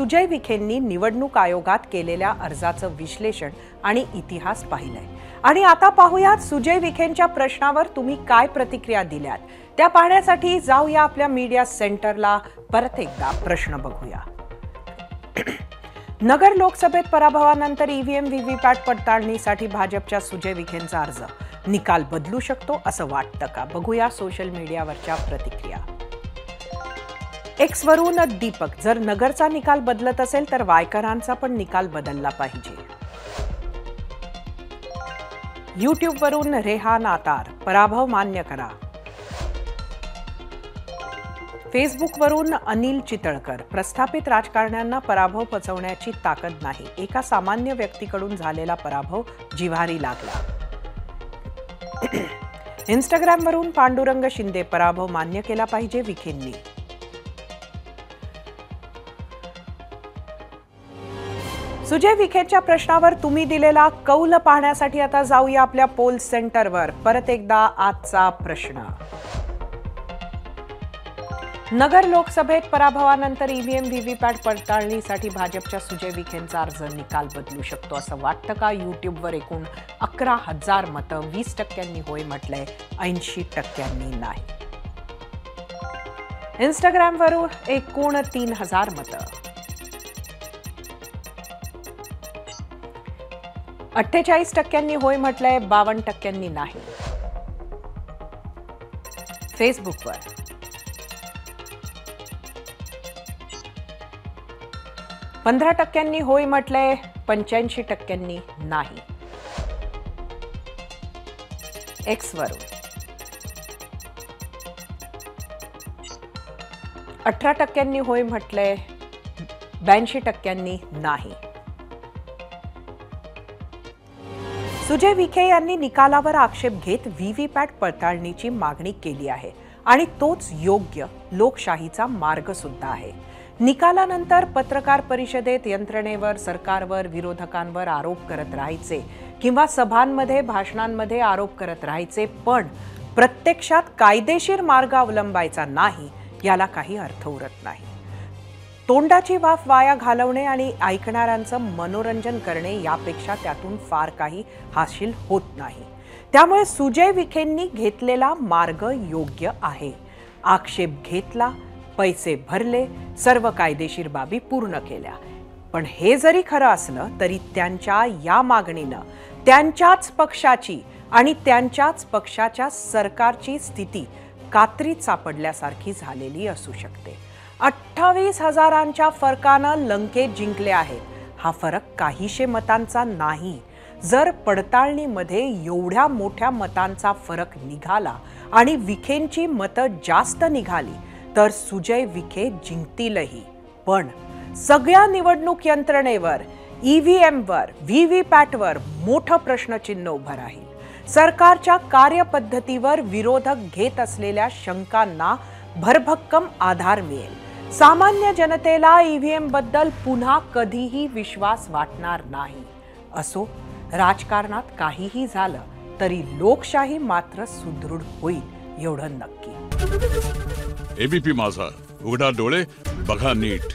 सुजय विखेंनी निवडणूक आयोगात केलेल्या अर्जाचं विश्लेषण आणि इतिहास पाहिलाय। आणि आता पाहूयात सुजय विखेंच्या प्रश्नावर तुम्ही काय प्रतिक्रिया दिल्यात। त्या पाहण्यासाठी जाऊया आपल्या मीडिया सेंटरला। परत एकदा प्रश्न बघूया। नगर लोकसभेत पराभवानंतर ईव्हीएम व्हीव्हीपॅट पडताळणीसाठी भाजपच्या सुजय विखेंचा अर्ज निकाल बदलू शकतो असं वाटतं का? बघूया सोशल मीडियावरच्या प्रतिक्रिया। एक्स वरून दीपक, जर नगरचा निकाल बदलत असेल तर वायकरांचा पण निकाल बदलला पाहिजे। यूट्यूब वरून रेहान आतार, पराभव मान्य करा। फेसबुक वरून अनिल चितळकर, प्रस्थापित राजकारण्यांना पराभव पचवण्याची ताकद नाही, एका सामान्य व्यक्तीकडून झालेला पराभव जिव्हारी लागला। इंस्टाग्राम वरून पांडुरंग शिंदे, पराभव मान्य केला पाहिजे विखेंनी। सुजय विखेंच्या प्रश्नावर तुम्ही दिलेला कौल पाहण्यासाठी आता जाऊया आपल्या पोल सेंटरवर। परत एकदा आजचा प्रश्न। नगर लोकसभेत पराभवानंतर ईव्हीएम व्हीव्हीपॅट पडताळणीसाठी भाजपच्या सुजय विखेंचा अर्ज निकाल बदलू शकतो असं वाटतं का? यूट्यूबवर एकूण 11,000 मतं, 20% होय म्हटलंय, 80% नाही। इंस्टाग्रामवरून एकूण 3,000 मतं, 48% होय म्हटलंय, 52% नाही। फेसबुकवर 15% होय म्हटलंय, 85% नाही। एक्स वरून 18% होय म्हटलंय, 82% नाही। सुजय विखे यांनी निकालावर आक्षेप घेत व्हीव्हीपॅट पडताळणीची मागणी केली आहे आणि तोच योग्य लोकशाहीचा मार्ग सुद्धा आहे। निकालानंतर पत्रकार परिषदेत यंत्रणेवर, सरकारवर, विरोधकांवर आरोप करत राहायचे किंवा सभांमध्ये, भाषणांमध्ये आरोप करत राहायचे, पण प्रत्यक्षात कायदेशीर मार्ग अवलंबायचा नाही, याला काही अर्थ उरत नाही। तोंडाची वाफ वाया घालवणे आणि ऐकणाऱ्यांचं मनोरंजन करणे यापेक्षा त्यातून फार काही हासिल होत नाही। त्यामुळे सुजय विखेंनी घेतलेला मार्ग योग्य आहे। आक्षेप घेतला, पैसे भरले, सर्व कायदेशीर बाबी पूर्ण केल्या। पण हे जरी खरं असलं तरी त्यांच्या या मागणीनं त्यांच्याच पक्षाची आणि त्यांच्याच पक्षाच्या सरकारची स्थिती कात्रीत सापडल्यासारखी झालेली असू शकते। 28,000 फरकानं लंकेत जिंकले आहेत। हा फरक काहीशे मतांचा नाही। जर पडताळणीमध्ये एवढ्या मोठ्या मतांचा फरक निघाला आणि विखेंची मतं जास्त निघाली तर सुजय विखे जिंकतीलही। पण सगळ्या निवडणूक यंत्रणेवर, ईव्हीएमवर, व्हीव्हीपॅटवर मोठं प्रश्नचिन्ह उभं राहील। सरकारच्या कार्यपद्धतीवर विरोधक घेत असलेल्या शंकांना भरभक्कम आधार मिळेल। सामान्य जनतेला ईव्हीएम बद्दल पुन्हा कधीही विश्वास वाटणार नाही। असो, राजकारणात काहीही झालं तरी लोकशाही मात्र सुदृढ होईल, एवढं नक्की। एबीपी माझा, उघडा डोळे बघा नीट।